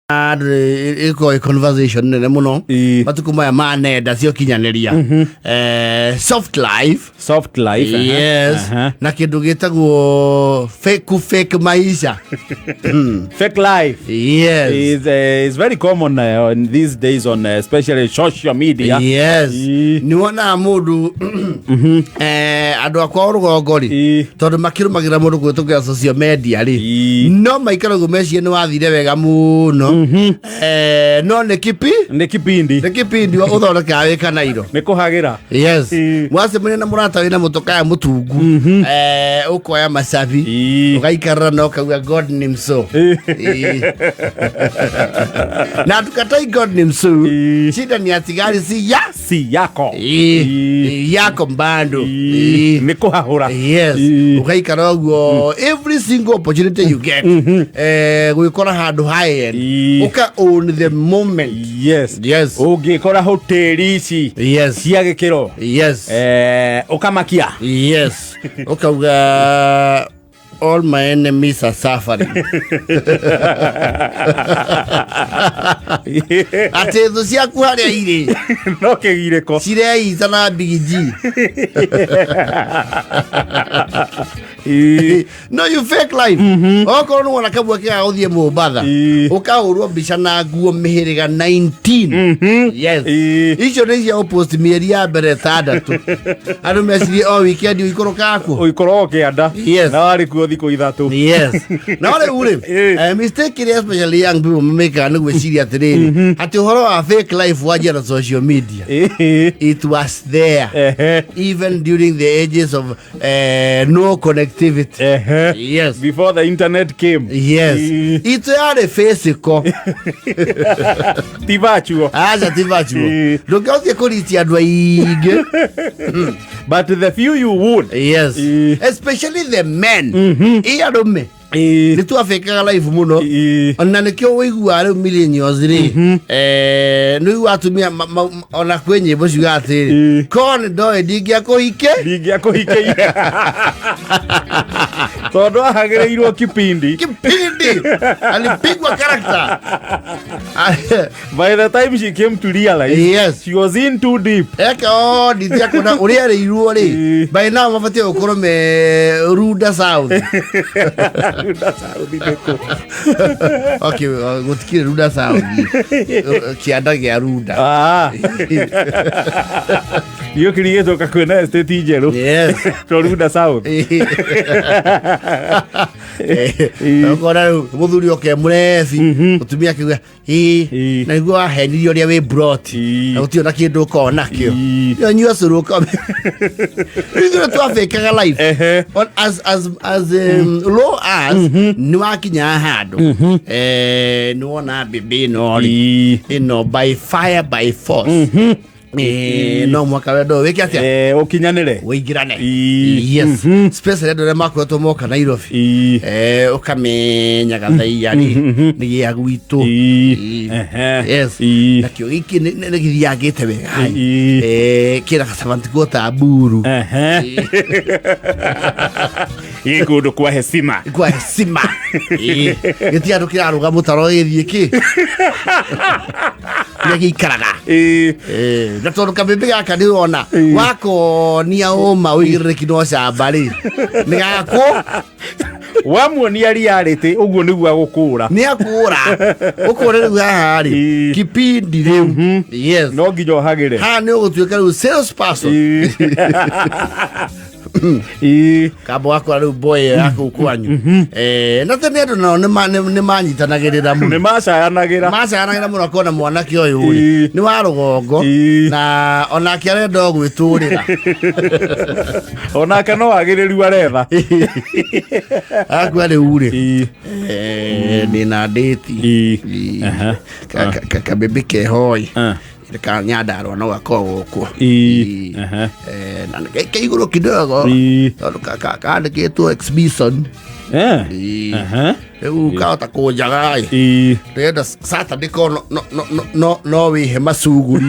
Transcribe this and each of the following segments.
iko conversation nene muno matuko maya manenda cio kinyaneria soft life yes na kindu gitagwo fake maisha fake life yes is very common in these days on especially social media. Yes ni wona mundu andu akwa rugongori tondu makirumagira mundu gwitugira social media ri no maikarago meci ni wathire wega muno no ne kipindi uthondeka wika nairo ni kuhagira yes mwase mene na murata wina mutoka ya mutungu ukoya masabi ugaikara no kauga God name so na tukatai God name so shida ni atigari si yako mbando ni kuhahura yes ugaikara ugo every single opportunity you get gwikora handu high end uka own the moment. Yes ugikora hoteli ici cia gikiro ukamakia ukauga all my enemies are suffering. Ate thu ciaku haria iri no kigireko cireita na bigiji no you fake life oko no wana kabwa kia uthie Mombasa ukahurwo mbica na nguo mihiriga 19 yes icio ni cia post mieri ya mbere tandatu andu meciri o weekend uikoro kianda na wari kuo thiko ithatu yes na wale ure mistake is especially young people make an gweciria atiriri ati uhoro wa fake life wajia na social media it was there even during the ages of no connectivity yes before the internet came yes it are physical tivachuo ndogothie kuritia andu aige but the few you would yes especially the men iyarume ni tu afikaga live muno ona nikyo wigua ri millions ri ni watumia ona kwenye bosi gati kon ndo dingia kuhike todo hagereirwo kipindi alipigwa character by the time she came to realize she was in too deep dingia kuna uri ari iruo ri by now mafate ukoro me Ruda South okay gotikire Ruda South kianda gia Ruda yo kriyeto kakwena estate jero to Ruda South okora muthuri oke murefi utumia kiuga na igwa ahenirio ria we brought na utiona kindu ko nakio yo nyua curu ko igura tu afikaga life as low as ni wakinya handu ni wona bibi no ino by fire by force no mwaka wedo wiki atia ukinyanire wigirane yes special ndo makweto moka Nairobi ukamenya gathaiari ni ya gwitu yes nakio iki ni githiagite wega kira kasavanti gota buru ikundu kwa hesima gitiandu kiraruga mutaro githiki gikaraga na tondu kabebe gaka ni ona wako ni aoma wigirire kindo camba ri ni gako wamuonia riarite uguo niguo agukura ni akura ukore riu haha ri kipindi riu yes no nginya hagire ha ni ugutuika riu sales person kabo wako riu boy yako kwanyu na tene andu no ni manyitanagirira muno ni macayanagira muno kona mwanake uyu ni wa rugongo na onake arenda gwiturira onake no agiriru aretha akwa riu ri ni na date kabebe ke hoi ka nyandarwa no gakogwo ku na ke iguru kidogo tondu kandikitwo exhibition ukahota kunjaga ndenda Saturday ko no wihe macuguri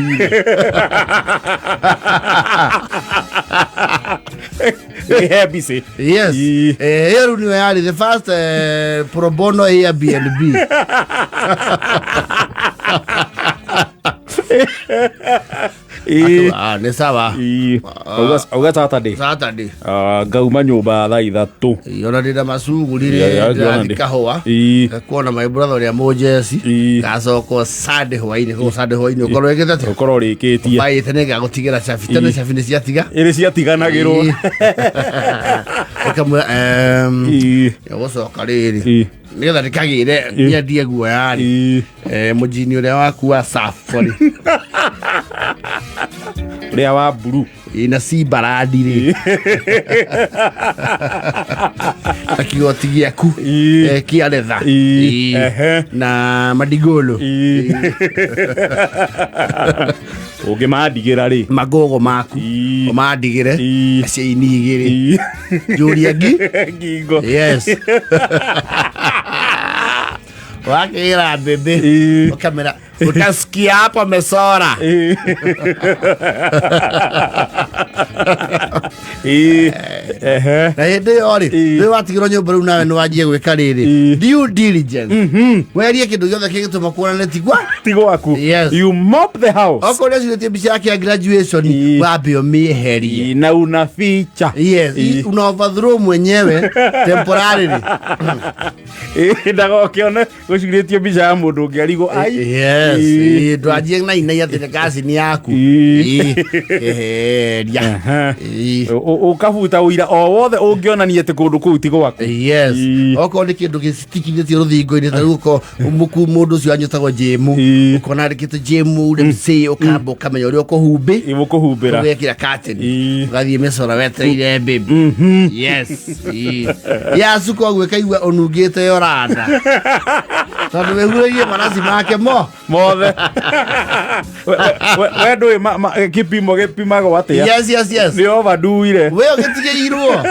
ABC. Yes. Here we are the first pro bono Airbnb. Nä sawa auga Saturday ngauma nyũmba thaa 3 ona ndä na macuguri rä kahåa kuona my brother å rä a må njeci gacoka Sunday hwainä å korwo ũkorwo rĩkĩtie baä te nä gagå tigä ra cabi tene cabi nä ciatiga ĩrĩ ciatiganagĩrwo kamwe gå coka rä rä nä getha ndä kagä re nyendie guoyarä må njini å rä a wakua safari å rä a wa mburu na cibarandi rä na kigoti gä aku kä aretha na madigolo å ngä mandigä ra rä magogo maku å mandigä re ciaini igä rä njå ria ngingo wakä ra mbembe ukamera utasikia hapo amesora na hĩndĩ ĩyo rĩ rĩu watigĩrwo nyũmba rĩu nawe nĩ wanjie gwĩka rĩrĩ due diligence werie kĩndũ gĩothe kĩngĩtũma kuonane ti gwaku you mop the house okorwo nĩacirĩtie mbica yake ya graduation wambe ũmĩeherie na una feature una overthrow mwenyewe temporarily ndagokĩone gũcurĩtio mbica ya mũndũ ũngĩ arigwo ndwanjie nainai atĩ nĩ kacini yaku eheria ũkabuta ũira o wothe ũngĩonania atĩ kũndũ kũu ti gwaku okorwo nĩ kĩndũ gĩcitikithĩtio rũthingo-inĩ ta rĩu mũndũ ũcio anyitagwo jĩmu ũkona andĩkĩtwo jĩmu MC ũkamba ũkamenya ũrĩa ũkũhumbĩra ũgekĩra curtain ũgathiĩ mĩcora wetereire baby yacuka ũguo ĩkaigua ũnungĩte yoranda tondũ wĩhurĩirie maraci make mothe we ndũĩ kĩpimo gĩpimagwo atĩa nĩ overduire we ũgĩtigĩirwo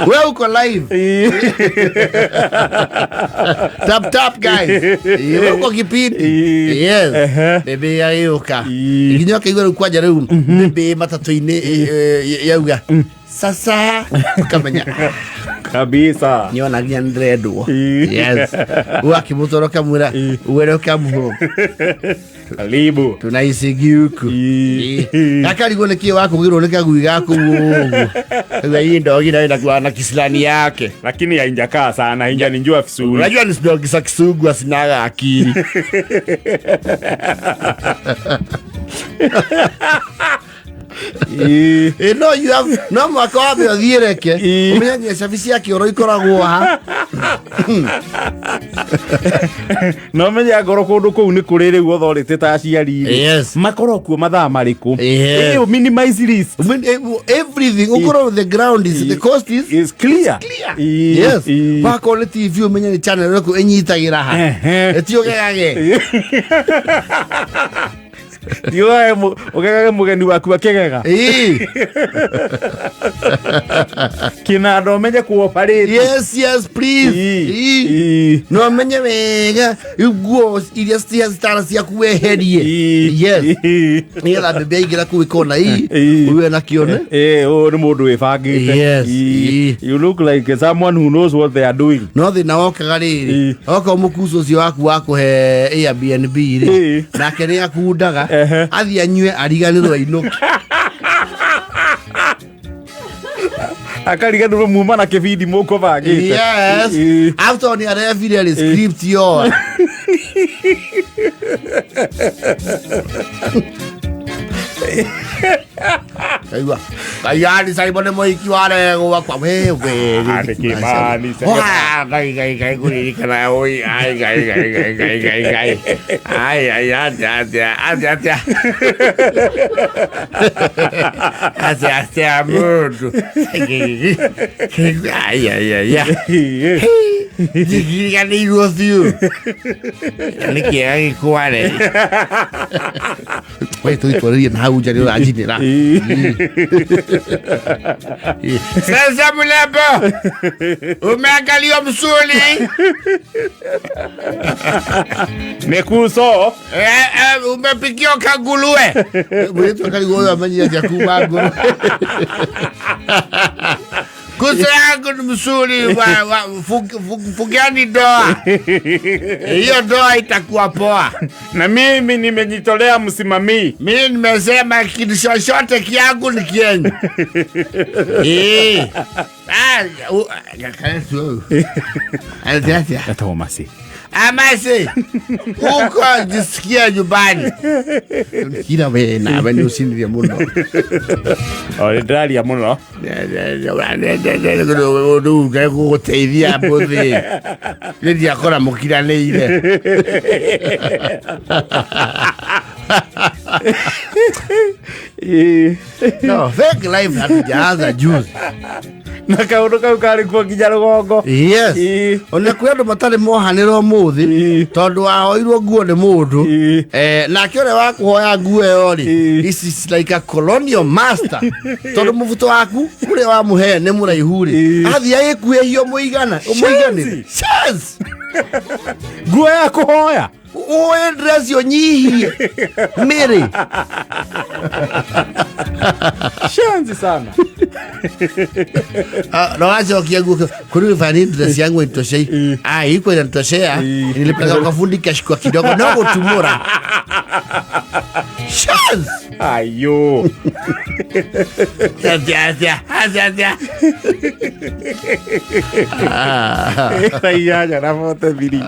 we uko live tap guys we uko kipindi bebe yayũka nginya ũkaigua rĩu kwanja rĩu bebe matatũ-inĩ yauga sasa ukamenya kabisa nyonagia ndĩrendwo wakĩmũtwara kamwĩra were ũkamũhũ karibu tunaishi giuku akarigwo nĩ kĩĩ wakũgĩrwo nĩ kagui gaku ũguo hii ndogi nayo na kisilani yake lakini hainjakaa sana haijanijua vizuri unajua ni dogi za kisugu asinaga akili no you have no mwaka wabe othiereke umenyanya cabici ya kĩoro ikoragwo ha no menya ngoro kũndũ kũu nĩ kũrĩ rĩu authority ta aciari makorwo kuo mathaa marĩkũ minimize risk everything ukorwo the ground is the cost is clear wakorwo nĩ TV umenya nĩ channel ĩrĩkũ ĩnyitagĩra ha ĩtiũgegage ũgegage mũgeni waku akĩgega kĩnanda ũmenye kuoperate please no menye wega nguo iria citara ciaku weherie nĩgetha mbembe aingĩra kũu ĩkona uwe na kĩone ũyũ nĩ mũndũ wĩbangĩte you look like someone who knows what they are doing no thĩna wokaga rĩrĩ okorwo mũkucu ũcio waku wakũhe Airbnb rĩ nake nĩ akundaga athiĩ anyue ariganĩrwo ainũke akariganĩrwo muma na kĩbindi mũkũbangĩte after nĩ arefire script yo aigua kayani Simon mũhiki waregwa kwa wewe gai kũririkana oi gai atia mũndũ Ndikiriganĩirwo biũ. Nĩ kĩega gĩkware. We tũitwarĩrie na hau nja nĩ ũranjinĩra. Sasa Mlembo, umeangalia msuli? Nikuso. Umepikia kangulue? Mwetu kaligoyo amanyia cha kubango. Kusa yangu ni msuli, fugiani doa. Hiyo doa itakuwa poa. Na mimi nimejitolea msimamii. Mimi nimesema kitu chochote kiangu ni kienyu. Hata Omasi. Amasi, uko jisikia nyumbani. Kila wewe na wewe usinilie muno. Ndari ya muno. Ndu gaguteithia mbuthi. Nindi akora mukiranĩire. No, fake life hatujaanza juzi. Na kaundu kau kari kuo nginya rugongo. Yes. Ona kwi andu matari mohanirwo muthi tondu wahoirwo nguo ni mundu nake ure wa kuhoya nguo yo ri this is like a colonial master tondu mubuto waku ure wa muhe ni muraihu ri athi agikuehio muiganire chance nguo ya kuhoya oe dress yo nyihie mere shanzi sana. No wacho kiangu kuri fani dress yangu itoshei. Iko inatoshea. Nilipeleka kwa fundi kashikwa kidogo na kutumura. Shaz. Ayo. Aja. Ai ya na foto viri.